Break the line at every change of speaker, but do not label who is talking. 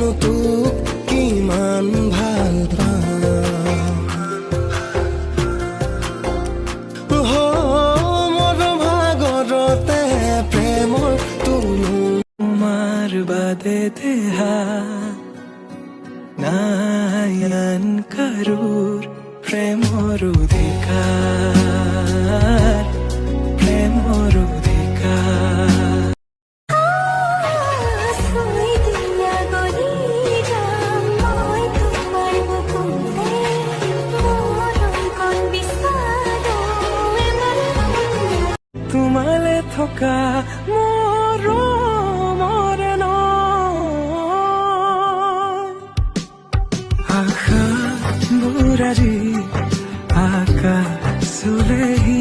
জানো তোক কিমান ভাল পাওঁ মোৰ ভাগৰতে প্ৰেমৰ তুলো তোমাৰ বাদে দেহা নায়ান কাৰোৰ প্ৰেমৰ অধিকাৰ প্ৰেমৰ অধিকাৰ তোমালে থকা মৰমৰে আশা মোৰ আজি আকাশ চুলেহি